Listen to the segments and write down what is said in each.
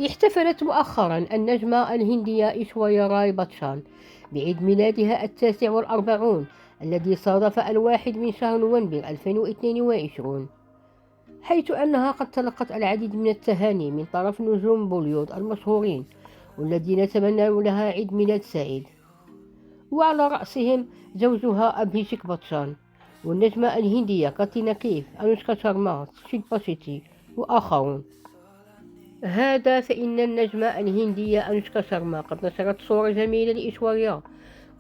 احتفلت مؤخرا النجمة الهندية إيشوريا راي باتشان بعيد ميلادها 49 الذي صادف 1 نوفمبر 2022، حيث أنها قد تلقت العديد من التهاني من طرف نجوم بوليوود المشهورين والذين تمنوا لها عيد ميلاد سعيد، وعلى رأسهم زوجها أبهيشيك باتشان والنجمة الهندية كاترينا كيف، أنوشكا شارما، شيلبا شيتي وآخرون. هذا فإن النجمة الهندية أنوشكا شارما قد نشرت صورة جميلة لإيشوريا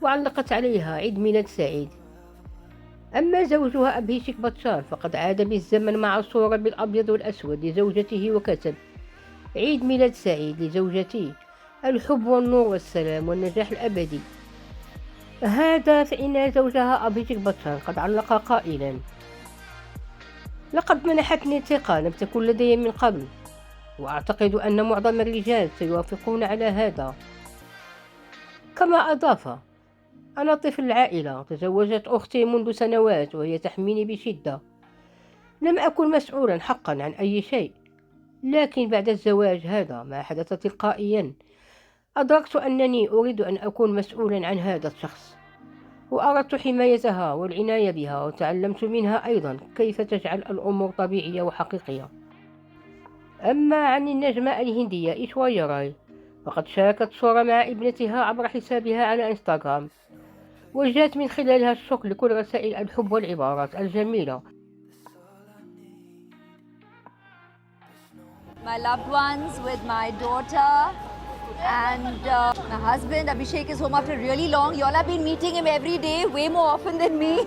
وعلقت عليها عيد ميلاد سعيد. أما زوجها أبهيشيك باتشان فقد عاد بالزمن مع صورة بالأبيض والأسود لزوجته وكتب: عيد ميلاد سعيد لزوجتي، الحب والنور والسلام والنجاح الأبدي. هذا فإن زوجها أبهيشيك باتشان قد علق قائلا: لقد منحتني ثقة لم تكن لدي من قبل، وأعتقد أن معظم الرجال سيوافقون على هذا. كما أضاف: أنا طفل العائلة، تزوجت أختي منذ سنوات وهي تحميني بشدة، لم أكن مسؤولا حقا عن أي شيء، لكن بعد الزواج هذا ما حدث تلقائيا، أدركت أنني أريد أن أكون مسؤولا عن هذا الشخص، وأردت حمايتها والعناية بها، وتعلمت منها أيضا كيف تجعل الأمور طبيعية وحقيقية. أما عن النجمة الهندية إيشوريا راي فقد شاركت صورة مع ابنتها عبر حسابها على إنستغرام، وجهت من خلالها الشكر لكل رسائل الحب والعبارات الجميلة. My loved ones, with my daughter and my husband Abhishek is home after really long. You all have been meeting him every day, way more often than me.